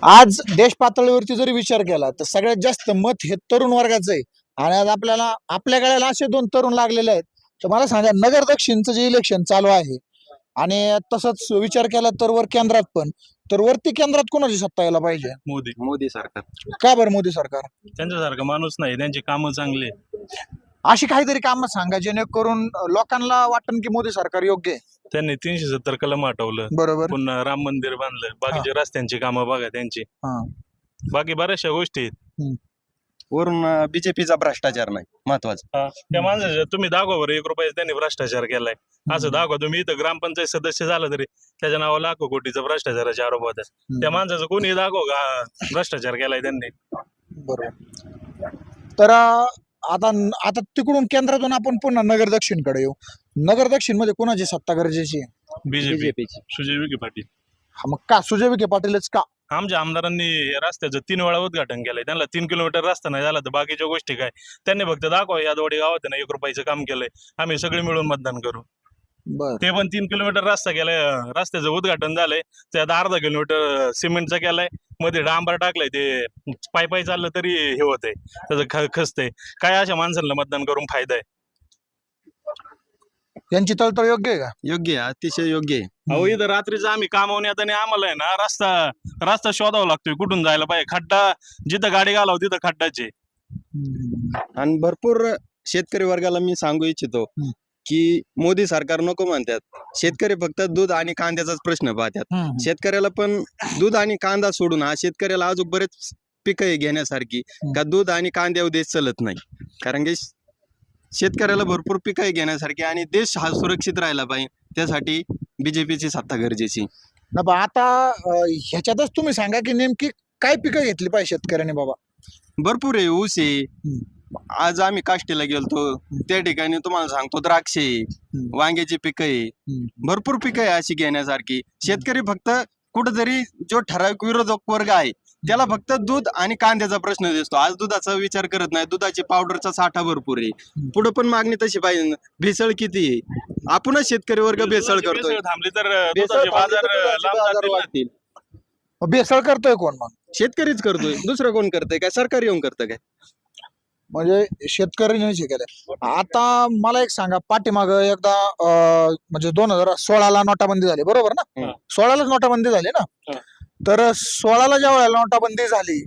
आज देश पातळीवरती जरी विचार केला तर सगळ्यात जास्त मत हे तरुण वर्गाचं आहे. आणि आज आपल्या गळ्याला असे दोन तरुण लागलेले आहेत. तर मला सांगा, नगर दक्षिणचं जे इलेक्शन चालू आहे आणि तसंच विचार केला तर वर केंद्रात पण, तर वरती केंद्रात कोणाची सत्ता यायला पाहिजे? मोदी मोदी सरकार का बरं मोदी सरकार? त्यांच्यासारखा माणूस नाही, त्यांची कामं चांगली आहेत. अशी काहीतरी कामं सांगा जेणेकरून लोकांना वाटन की मोदी सरकार योग्य आहे. त्यांनी 370 कलम हटवलं, बरोबर. पुन्हा राम मंदिर बांधलं, बाकीचे रस्त्यांची कामं बघा त्यांची, हा. बाकी बऱ्याचशा गोष्टी आहेत. वरून बीजेपीचा भ्रष्टाचार नाही महत्वाचा. त्या माणसाच्या तुम्ही दाखवा बरं 1 रुपयाचा त्यांनी भ्रष्टाचार केलाय असं दाखवा. तुम्ही इथं ग्रामपंचायत सदस्य झालं तरी त्याच्या नावावर लाखो कोटीचा भ्रष्टाचाराचे आरोप होतात. त्या माणसाचं कोणी दाखव का भ्रष्टाचार केलाय त्यांनी. बरोबर. तर आता आता तिकडून केंद्रातून आपण पुन्हा नगर दक्षिणकडे येऊ. नगर दक्षिण मध्ये कोणाची सत्ता गरजेची आहे? बीजेपी सुजय विखे पाटील. हा, मग का सुजय विखे पाटीलच का? आमच्या आमदारांनी रस्त्याचं 3 वेळा उद्घाटन केलंय. त्यांना 3 किलोमीटर रस्ता नाही झाला तर बाकीच्या गोष्टी काय त्यांनी फक्त दाखवा यादवाडी गावात आहे ना 1 रुपयाचं काम केलंय, आम्ही सगळे मिळून मतदान करू. बर. ते पण 3 किलोमीटर रस्ता केलाय, रस्त्याचं उद्घाटन झालंय, त्यात अर्धा किलोमीटर सिमेंटचा केलाय, मध्ये डांबर टाकलाय, ते पायी चाललं तरी हे होतंय, त्याचं खचतंय. काय अशा माणसांना मतदान करून फायदा आहे? यांची तळतळ योग्य आहे का? योग्य आहे, अतिशय योग्य आहे. अहो इथं रात्रीचं आम्ही कामावण्यात आणि आम्हाला आहे ना रस्ता शोधावा लागतोय कुठून जायला पाहिजे. खड्डा जिथं गाडी घालावं तिथं खड्डाचे. आणि भरपूर शेतकरी वर्गाला मी सांगू इच्छितो की मोदी सरकार नको म्हणतात. शेतकरी फक्त दूध आणि कांद्याचाच प्रश्न पाहतात. शेतकऱ्याला पण दूध आणि कांदा सोडून शेतकऱ्याला अजून बरेच पिकं घेण्यासारखी का दूध आणि कांद्यावर देश चालत नाही. कारण की शेतकऱ्याला भरपूर पिकं घेण्यासारखी आणि देश हा सुरक्षित राहायला पाहिजे, त्यासाठी बीजेपीची सत्ता गरजेची. आता ह्याच्यातच तुम्ही सांगा की नेमकी काय पिकं घेतली पाहिजे शेतकऱ्याने बाबा? भरपूर आहे, ऊस आहे. आज आम्ही काष्टीला गेलतो, त्या ठिकाणी तुम्हाला सांगतो द्राक्षे, वांग्याची पिकं आहे, भरपूर पिकं आहे अशी घेण्यासारखी. शेतकरी फक्त कुठेतरी जो ठराविक विरोधक वर्ग आहे त्याला फक्त दूध आणि कांद्याचा प्रश्न दिसतो. आज दुधाचा विचार करत नाही. दुधाची पावडरचा साठा भरपूर आहे, पुढे पण मागणी तशी पाहिजे. भेसळ किती आहे, आपणच शेतकरी वर्ग भेसळ करतोय. भेसळ थांबली तर दुधाचे बाजार लांब जातील ना. वाढतील. भेसळ करतोय कोण मग? शेतकरीच करतोय, दुसरं कोण करतंय काय? सरकार येऊन करतं काय? म्हणजे शेतकऱ्याने केलं. आता मला एक सांगा, पाठीमाग एकदा म्हणजे 2016ला नोटाबंदी झाली, बरोबर ना? 16लाच नोटाबंदी झाली ना? तर 16ला ज्या वेळेला नोटाबंदी झाली,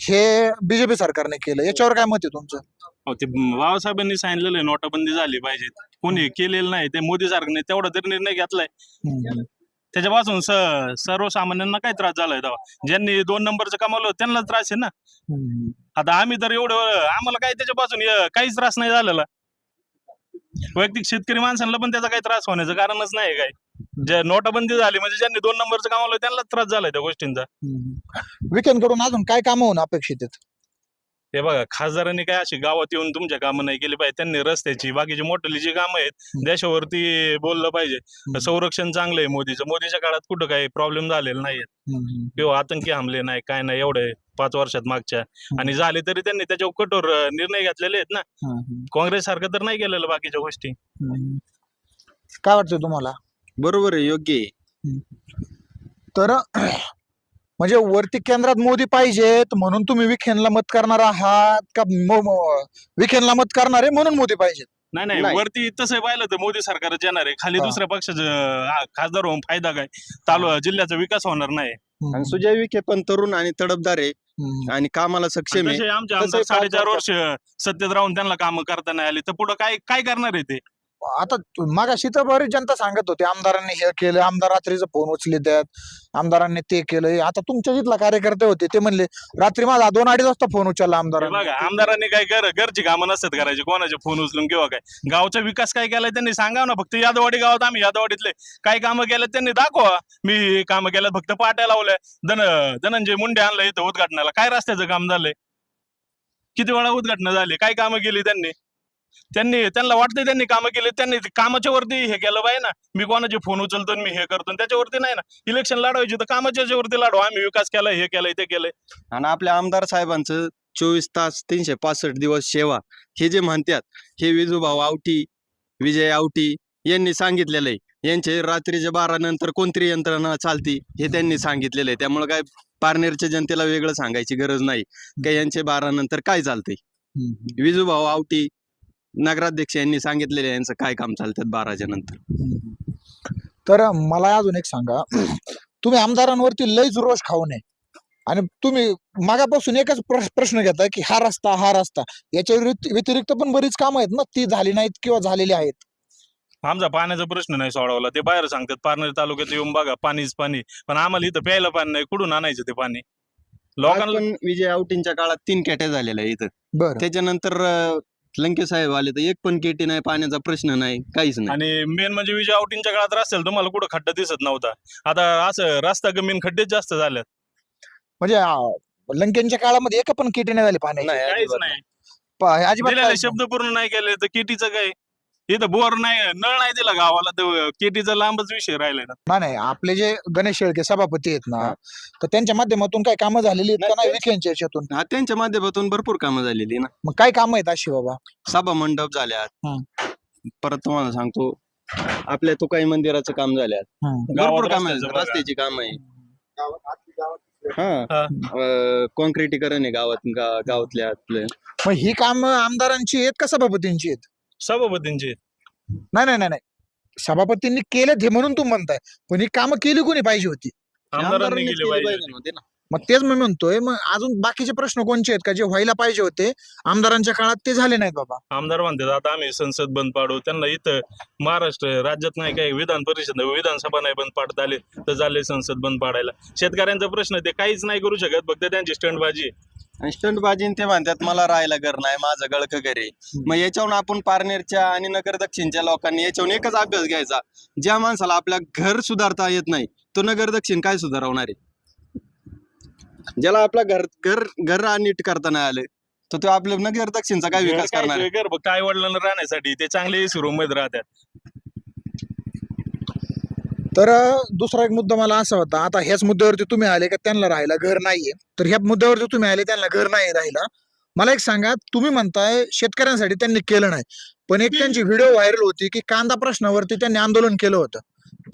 हे बीजेपी सरकारने केलं, याच्यावर काय मत आहे तुमचं? ते बाबासाहेबांनी सांगितलेलं आहे नोटाबंदी झाली पाहिजे, कोणी केलेलं नाही. ते मोदी सरकारने तेवढा तरी निर्णय घेतलाय, त्याच्यापासून सर्वसामान्यांना काय त्रास झालाय तेव्हा? ज्यांनी 2 नंबरचं कमावलं त्यांना त्रास आहे ना. आता आम्ही तर एवढं आम्हाला काय त्याच्यापासून काहीच त्रास नाही झालेला. वैयक्तिक शेतकरी माणसांना पण त्याचा काही त्रास होण्याचं कारणच नाही काय. जे नोटाबंदी झाली म्हणजे ज्यांनी 2 नंबरचं कमावलं त्यांना त्रास झालाय त्या गोष्टींचा. विकेंडकडून अजून काय कामं होणं अपेक्षित आहेत? हे बघा, खासदारांनी काय अशी गावात येऊन तुमच्या कामं नाही केली पाहिजे. त्यांनी रस्त्याची बाकीची मोठी जी कामं आहेत देशावरती बोललं पाहिजे. संरक्षण चांगलं आहे मोदीचं. मोदीच्या काळात कुठं काही प्रॉब्लेम झालेला नाहीये किंवा आतंकी हमले नाही, काय नाही एवढे 5 वर्षात मागच्या. आणि झाले तरी त्यांनी त्याच्यावर कठोर निर्णय घेतलेले आहेत ना. काँग्रेस सारखं तर नाही केलेलं बाकीच्या गोष्टी. काय वाटतं तुम्हाला? बरोबर आहे, योग्य आहे. तर म्हणजे वरती केंद्रात मोदी पाहिजेत म्हणून तुम्ही विखेनला मत करणार आहात का विखेनला मत करणार आहे म्हणून मोदी पाहिजेत? नाही, वरती तसं पाहिलं तर मोदी सरकारच येणार आहे. खाली दुसऱ्या पक्षाचं खासदार होऊन फायदा काय? जिल्ह्याचा विकास होणार नाही. आणि सुजय विखे पण तरुण आणि तडफदार आहे आणि कामाला सक्षम आहे. तसे आमचे आमदार 4.5 वर्ष सत्तेत राहून त्यांना कामं करता नाही आली तर पुढे काय करणार आहे ते? आता मागाशी तर बरीच जनता सांगत होते आमदारांनी हे केलं, आमदार रात्रीचं फोन उचले त्यात, आमदारांनी ते केलंय. आता तुमच्या जिथला कार्यकर्ते होते ते म्हणले रात्री माझा 2-2.5 वाजता फोन उचलला आमदारांनी. बघा, आमदारांनी काय घरची कामं नसतात करायची, कोणाचे फोन उचलून किंवा काय. गावचा विकास काय केलाय त्यांनी सांगा ना. फक्त यादवाडी गावात आम्ही यादवाडीतले काय कामं केलं त्यांनी दाखवा. मी कामं केलं, फक्त पाट्या लावल्या. धनंजय मुंडे आणलं इथं उद्घाटनाला, काय रस्त्याचं काम झालंय? किती वेळा उद्घाटन झाली? काय कामं केली त्यांना वाटतंय त्यांनी कामं केली. त्यांनी कामाच्या वरती हे केलं पाहिजे ना. मी कोणाचे फोन उचलतो मी हे करतो त्याच्यावरती नाही ना. इलेक्शन लढवायची तर कामाच्या वरती लढवा. आम्ही विकास केलाय, हे केलंय, ते केलंय. आणि आपल्या आमदार साहेबांचं 24 तास 365 दिवस सेवा हे जे म्हणतात, हे विजूभाऊ आवटी, विजय आवटी यांनी सांगितलेलं आहे. यांचे रात्रीच्या 12 नंतर कोणतरी यंत्रणा चालती हे त्यांनी सांगितलेलं आहे. त्यामुळे काय पारनेरच्या जनतेला वेगळं सांगायची गरज नाही का यांचे 12 नंतर काय चालतंय. विजूभाऊ आवटी नगराध्यक्ष यांनी सांगितलेलं आहे यांचं काय काम चालतं 12च्या नंतर. तर मला अजून एक सांगा, तुम्ही आमदारांवरती लयच रोष खाऊ नये आणि तुम्ही मागापासून एकच प्रश्न घेताय की हा रस्ता याच्या व्यतिरिक्त पण बरीच कामं आहेत ना, ती झाली नाहीत किंवा झालेली आहेत. आमचा पाण्याचा प्रश्न नाही सोडवला. ते बाहेर सांगतात पारनेर तालुक्यात येऊन बघा पाणीच पाणी, पण आम्हाला इथं प्यायला पाणी नाही. कुठून आणायचं ते पाणी आज लोकांना? पण विजय आवटींच्या काळात 3 कॅट्या झालेल्या आहे इथं. बरं. त्याच्यानंतर लंके साहेब आले तर एक पण केटी नाही, पाण्याचा प्रश्न नाही, काहीच नाही. आणि मेन म्हणजे विजय आवटींच्या काळात रस्त्याला तुम्हाला कुठं खड्डा दिसत नव्हता. आता असं रस्ता कमी आणि खड्डेच जास्त झाल्यात. म्हणजे लंकेंच्या काळामध्ये एका पण किटी नाही झाली पाण्याची. नाही, काहीच अजिबात नाही. अजिबात दिलेले काहीच शब्द पूर्ण नाही केले तर केटीचं काय? इथं बोर नाही, नळ नाही दिला गावाला, तर केटीचा लांबच विषय राहिलाय ना. नाही. आपले जे गणेश शेळके सभापती आहेत ना, हा. तर त्यांच्या माध्यमातून काय कामं झालेली आहेत का नाही, नाही विखेंच्या याच्यातून? हा, त्यांच्या माध्यमातून भरपूर कामं झालेली ना. मग काय कामं आहेत अशी बाबा? सभा मंडप झाल्यात. हं. परत तुम्हाला सांगतो आपल्या तुकाई मंदिराचं काम झाल्यात. भरपूर गावात काम रस्त्याचं बघा. रस्त्याची काम आहे. हा. कॉन्क्रिटीकरण आहे गावातल्या आपलं. मग ही कामं आमदारांची आहेत का सभापतींची आहेत? सभापतींचे नाही. सभापतींनी केलेत हे म्हणून तुम्ही म्हणताय, पण ही कामं केली कोणी पाहिजे होती? आमदारांनी आमदारांनीच गेले केली पाहिजे. पाहिजे नव्हते ना. मग तेच मी म्हणतोय, मग अजून बाकीचे प्रश्न कोणचे आहेत का जे व्हायला पाहिजे होते आमदारांच्या काळात ते झाले नाहीत बाबा? आमदार म्हणतात आता आम्ही संसद बंद पाडू. त्यांना इथं महाराष्ट्र राज्यात नाही काय विधान परिषद विधानसभा नाही बंद पाडता आले तर झाले संसद बंद पाडायला. शेतकऱ्यांचा प्रश्न ते काहीच नाही करू शकत, फक्त त्यांची स्टंटबाजी. आणि स्टंटबाजीन ते म्हणतात मला राहायला घर नाही, माझं गळक घर आहे. मग याच्यावरून आपण पारनेरच्या आणि नगर दक्षिणच्या लोकांनी याच्यावरून एकच अभ्यास घ्यायचा, ज्या माणसाला आपल्या घर सुधारता येत नाही तो नगर दक्षिण काय सुधारवणार आहे? ज्याला आपला घर नीट करता नाही आलं तर तो आपल्या नगर दक्षिणचा काय विकास करणार आहे? घर काय वडिलांना राहण्यासाठी ते चांगले रूम मध्ये राहतात. तर दुसरा एक मुद्दा मला असा होता, आता ह्याच मुद्द्यावरती तुम्ही आले का त्यांना राहायला घर नाहीये, तर ह्या मुद्द्यावरती तुम्ही आले त्यांना घर नाही राहिला. मला एक सांगा, तुम्ही म्हणताय शेतकऱ्यांसाठी त्यांनी केलं नाही, पण एक त्यांची व्हिडिओ व्हायरल होती की कांदा प्रश्नावरती त्यांनी आंदोलन केलं होतं.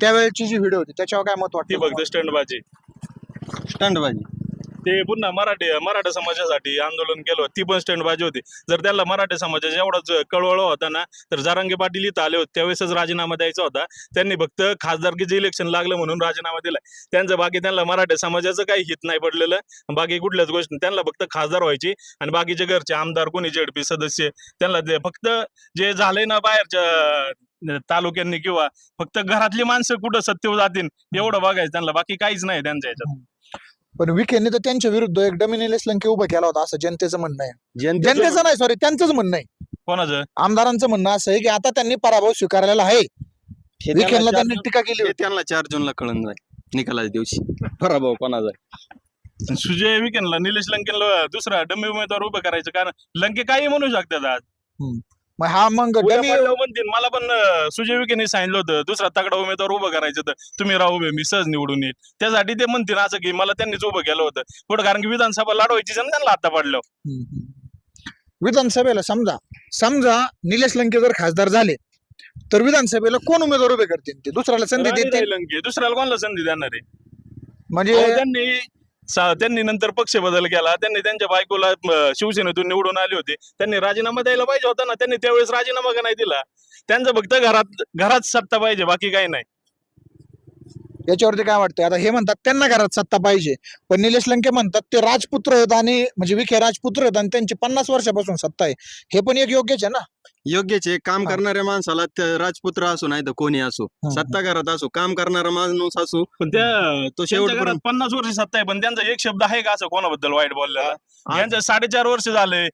त्यावेळेची जी व्हिडिओ होती त्याच्यावर काय मत ती वाटतं? फक्त स्टंटबाजी. स्टंटबाजी. ते पुन्हा मराठा समाजासाठी आंदोलन केलं होतं, ती पण स्टंटबाजी होती. जर त्याला मराठा समाजाचा एवढाच कळवळ होता ना, तर जरांगे पाटील इथं आले होते त्यावेळेसच राजीनामा द्यायचा होता. त्यांनी फक्त खासदारकीचं इलेक्शन लागलं म्हणून राजीनामा दिला. त्यांचं बाकी त्यांना मराठा समाजाचं काही हित नाही पडलेलं, बाकी कुठल्याच गोष्टी. त्यांना फक्त खासदार व्हायची आणि बाकीचे घरचे आमदार कोणी जेडपी सदस्य त्यांना फक्त जे झालंय ना बाहेरच्या तालुक्यांनी किंवा फक्त घरातली माणसं कुठं सत्तेवर जातील एवढं बघायचं त्यांना, बाकी काहीच नाही त्यांच्या ह्याच्यात. पण विखेंनी तर त्यांच्या विरुद्ध एक डमी निलेश लंके उभा केला होता असं जनतेचं म्हणणं आहे. जनतेचं जनतेचं नाही, सॉरी, त्यांचंच म्हणणं आहे. कोणाचं? आमदारांचं म्हणणं असं आहे की आता त्यांनी पराभव स्वीकारलेला आहे. हे विखेंना त्यांनी त्यांना टीका केली हे होती. त्यांना 4 जूनला कळून जाईल निकालाच्या दिवशी पराभव कोणाचा आहे. सुजय विखेंना निलेश लंकेला दुसरा डमी उमेदवार उभं करायचं, कारण लंके काही म्हणू शकतात आज. मग हा मग उद्या डमी पडल्यावर म्हणतील मला पण सुजय विखेंनी सांगितलं होतं दुसरा तगडा उमेदवार उभं करायचं तर तुम्ही राहू उभे, मी सहज निवडून येईल. त्यासाठी ते म्हणतील असं की मला त्यांनीच उभं केलं होतं पुढे, कारण की विधानसभा लढवायची त्यांना आता पडलं. विधानसभेला समजा निलेश लंके जर खासदार झाले तर विधानसभेला कोण उमेदवार उभे करतील? ते दुसऱ्याला संधी देतील? लंके दुसऱ्याला कोणाला संधी देणार आहे? म्हणजे अहो, त्यांनी नंतर पक्ष बदल केला. त्यांनी त्यांच्या बायकोला शिवसेनेतून निवडून आले होते, त्यांनी राजीनामा द्यायला पाहिजे होता ना. त्यांनी त्यावेळेस राजीनामा का नाही दिला? त्यांचं फक्त घरात सत्ता पाहिजे, बाकी काही नाही. याच्यावरती काय वाटतंय? आता हे म्हणतात त्यांना घरात सत्ता पाहिजे, पण निलेश लंके म्हणतात ते राजपुत्र आहेत आणि म्हणजे विखे राजपुत्र आहेत आणि त्यांची 50 वर्षापासून सत्ता आहे. हे पण एक योग्यच आहे ना. योग्यच आहे. काम हा. करणाऱ्या माणसाला राजपुत्र असो नाही तर कोणी असो, हा. सत्ता घरात असो, काम करणारा माणूस असो, पण त्या तो त्यांच्या शेवटपर्यंत घरात 50 वर्ष सत्ता आहे, पण त्यांचा एक शब्द आहे का असं कोणाबद्दल वाईट बोललेला? यांचं 4.5 वर्ष झाले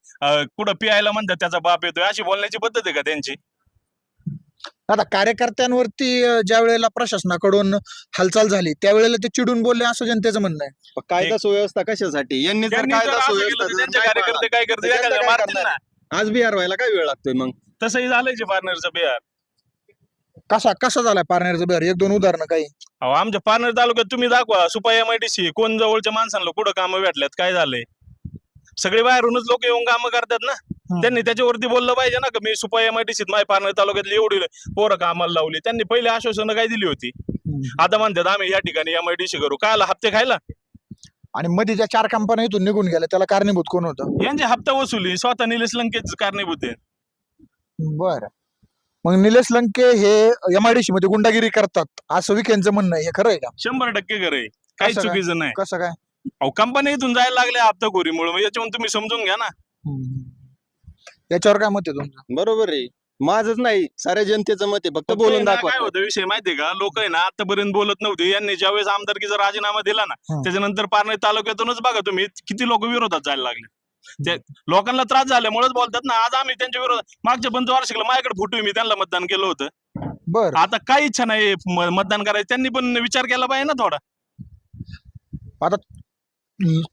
कुठं पियायला म्हणतात त्याचा बाप येतोय, अशी बोलण्याची पद्धत आहे का त्यांची? आता कार्यकर्त्यांवरती ज्या वेळेला प्रशासनाकडून हालचाल झाली त्यावेळेला ते चिडून बोलले असं जनतेचं म्हणणं आहे. कायदा सुव्यवस्था कशासाठी? यांनी जर त्यांनी जर कायदा असं केलं सुव्यवस्था तर जर त्यांचे नाही कार्यकर्ते पाळला, काय करते? तर त्यांना एखाद्या काय मारतील करणार? ना. आज बिहार व्हायला काय वेळ लागतोय मग? तसंही झालंय जे पार्टनरचं बिहार. कसा झालाय पारनेरचा बिहार? 1-2 उदाहरणं काही? अहो, आमच्या पारनेर तालुक्यात तुम्ही दाखवा सुपा MIDC कोण जवळच्या माणसांना कुठं कामं भेटल्यात, काय झालंय? सगळे बाहेरूनच लोक येऊन कामं करतात ना. त्यांनी त्याच्यावरती बोललं पाहिजे ना, की मी सुपा MIDC माय पारनेर तालुक्यातली एवढी पोरं कामाला लावली. त्यांनी पहिले आश्वासनं काय दिली होती? आता म्हणतात आम्ही या ठिकाणी MIDC करू. काय हप्ते खायला? आणि मध्ये ज्या 4 कंपन्या इथून निघून गेल्या त्याला कारणीभूत कोण होतं? यांचे हप्ता वसुली स्वतः निलेश लंकेच कारणीभूत आहे. बर, मग निलेश लंके हे MIDC मध्ये गुंडागिरी करतात असं विखेंचं म्हणणं आहे, हे खरं आहे का? 100% खरं आहे. काही कसं काय? चुकीचं नाही. कसं काय? अहो कंपनी इथून जायला लागल्या हप्ताखोरीमुळे, याच्यावरून तुम्ही समजून घ्या ना. याच्यावर काय मत आहे तुमचं? बरोबर आहे. माझंच नाही, साऱ्या जनतेचं मत आहे. फक्त फक्त बोलून आहे ना, दाखवा. काय होतं विषय माहितीये का, लोक आहे ना आतापर्यंत बोलत नव्हते. यांनी ज्यावेळेस आमदारकीचा राजीनामा दिला ना, त्याच्यानंतर पारनेर तालुक्यातूनच बघा तुम्ही किती लोक विरोधात जायला लागले. ते लोकांना त्रास झाल्यामुळेच बोलतात ना. आज आम्ही त्यांच्या विरोधात मागच्या पंचवार्षिकला माझ्याकडे फोटो आहे, मी त्यांना मतदान केलं होतं. बर, आता काही इच्छा नाही मतदान करायचं. त्यांनी पण विचार केला पाहिजे ना थोडा. आता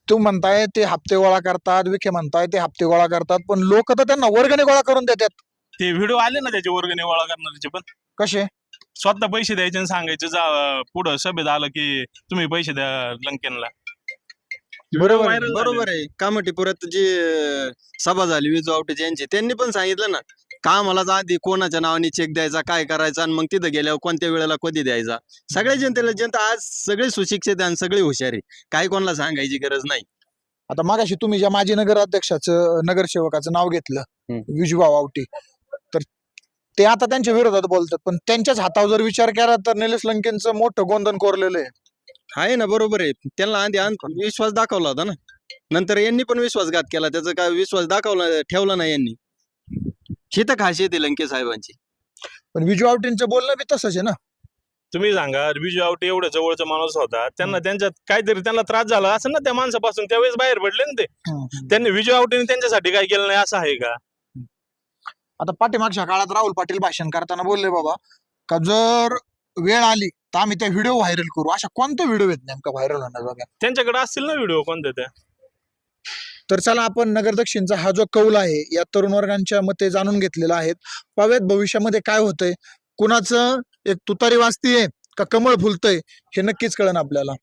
तू म्हणताय ते हप्ते गोळा करतात, विखे म्हणताय ते हप्ते गोळा करतात, पण लोक तर त्यांना वर्गणी गोळा करून देतात. ते व्हिडिओ आले ना त्याचे वर्गणी गोळा करणाऱ्याचे, पण कसे? स्वतः पैसे द्यायचे आणि सांगायचे जा पुढं सभेत आलं की तुम्ही पैसे द्या लंकेनला. बरोबर आहे, व्हायरल बरोबर आहे. कामठीपुरात जी सभा झाली विजू आवटे यांची, त्यांनी पण सांगितलं ना, कामाला आधी कोणाच्या नावाने चेक द्यायचा, काय करायचा, आणि मग तिथं गेल्यावर कोणत्या वेळेला कधी द्यायचा. सगळ्या जनतेला, जनता आज सगळे सुशिक्षित आहे आणि सगळे हुशार आहे. काही कोणाला सांगायची गरज नाही. आता मागाशी तुम्ही ज्या माजी नगराध्यक्षाचं नगरसेवकाचं नाव घेतलं, विजूभाऊ आवटी, तर ते आता त्यांच्या विरोधात बोलतात, पण त्यांच्याच हातावर जर विचार केला तर निलेश लंकेंचं मोठं गोंधन कोरलेलं आहे. आहे ना, बरोबर आहे. त्यांना आधी विश्वास दाखवला होता ना, नंतर यांनी पण विश्वासघात केला. त्याचा काय विश्वास ठेवला नाही यांनी. ही तर खासियत आहे लंके साहेबांची. पण विजू आवटींचं बोलणं बी तसंच आहे ना. तुम्ही सांगा, विजू आवटे एवढ्या जवळचा माणूस होता, त्यांना त्यांच्यात काहीतरी त्यांना त्रास झाला असं ना त्या माणसापासून, त्यावेळेस बाहेर पडले ना ते. त्यांनी विजू आवटेने त्यांच्यासाठी काय केलं नाही असं आहे का? आता पाठीमागच्या काळात राहुल पाटील भाषण करताना बोलले बाबा का जर वेळ आली तर आम्ही त्या व्हिडिओ व्हायरल करू. अशा कोणत्या व्हिडिओ आहेत नेमका व्हायरल होणार बघा? त्यांच्याकडे असतील ना व्हिडिओ कोणत्या त्या. तर चला आपण नगर दक्षिणचा हा जो कौल आहे या तरुण वर्गांच्या मते जाणून घेतलेला आहेत. पाहूयात भविष्यामध्ये काय होतंय, कुणाचं एक तुतारी वाजतीये का कमळ फुलतंय हे नक्कीच कळेल आपल्याला.